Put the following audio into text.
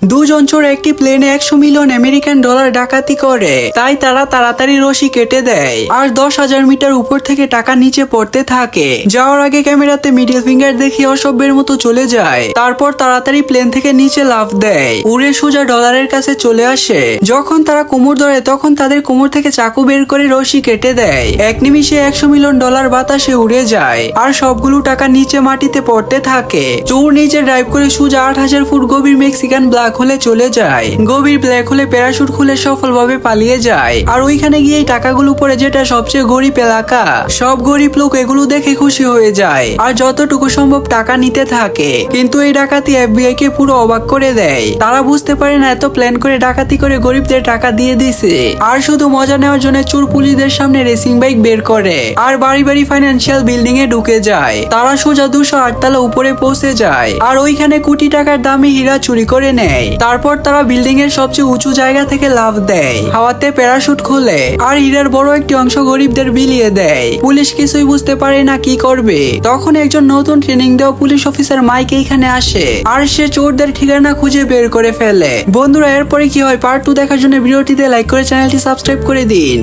দুজন চোর একটি প্লেনে 100 মিলিয়ন আমেরিকান ডলার ডাকাতি করে, তাই তারা তাড়াতাড়ি রশি কেটে দেয় আর 10,000 মিটার উপর থেকে টাকা নিচে পড়তে থাকে। যাওয়ার আগে ক্যামেরাতে মিডল ফিঙ্গার দেখিয়ে অসভ্যের মতো চলে যায়। তারপর তাড়াতাড়ি প্লেন থেকে নিচে লাফ দেয়, উড়ে সোজা ডলারের কাছে চলে আসে। যখন তারা কোমর ধরে তখন তাদের কোমর থেকে চাকু বের করে রশি কেটে দেয়। এক নিমিষে 100 মিলিয়ন ডলার বাতাসে উড়ে যায় আর সবগুলো টাকা নিচে মাটিতে পড়তে থাকে। চোর নিচে ড্রাইভ করে সোজা 8,000 ফুট গভীর মেক্সিকান ব্ল্যাক হলে চলে যায়। গভীর ব্ল্যাক হলে প্যারাশুট খুলে সফলভাবে পালিয়ে যায়। আর ওইখানে গিয়ে টাকাগুলো পড়ে, যেটা সবচেয়ে গরিব এলাকা। সব গরিব লোক এগুলো দেখে খুশি হয়ে যায় আর যতটুকু সম্ভব টাকা নিতে থাকে। কিন্তু এই ডাকাতি এফবিআই কে পুরো অবাক করে দেয়। তারা বুঝতে পারে না এত প্ল্যান করে ডাকাতি করে গরিবদের টাকা দিয়ে দিছে। আর শুধু মজা নেওয়ার জন্য চোর পুলিশদের সামনে রেসিং বাইক বের করে আর বাড়ি বাড়ি ফাইন্যান্সিয়াল বিল্ডিং এ ঢুকে যায়। তারা সোজা 208 তলা উপরে পৌঁছে যায় আর ওইখানে কোটি টাকার দামে হীরা চুরি করে নেয়। তারপর তারা বিল্ডিং এর সবচেয়ে উঁচু জায়গা থেকে লাফ দেয়, হাওয়াতে প্যারাশুট খুলে আর হীরার বড় একটি অংশ গরিবদের বিলিয়ে দেয়। পুলিশ কিছুই বুঝতে পারে না কি করবে। তখন একজন নতুন ট্রেনিং দেওয়া পুলিশ অফিসার মাইক এইখানে আসে আর সে চোরদের ঠিকানা খুঁজে বের করে ফেলে। বন্ধুরা, এরপরে কি হয় পার্ট 2 দেখার জন্য ভিডিওটিতে লাইক করে চ্যানেলটি সাবস্ক্রাইব করে দিন।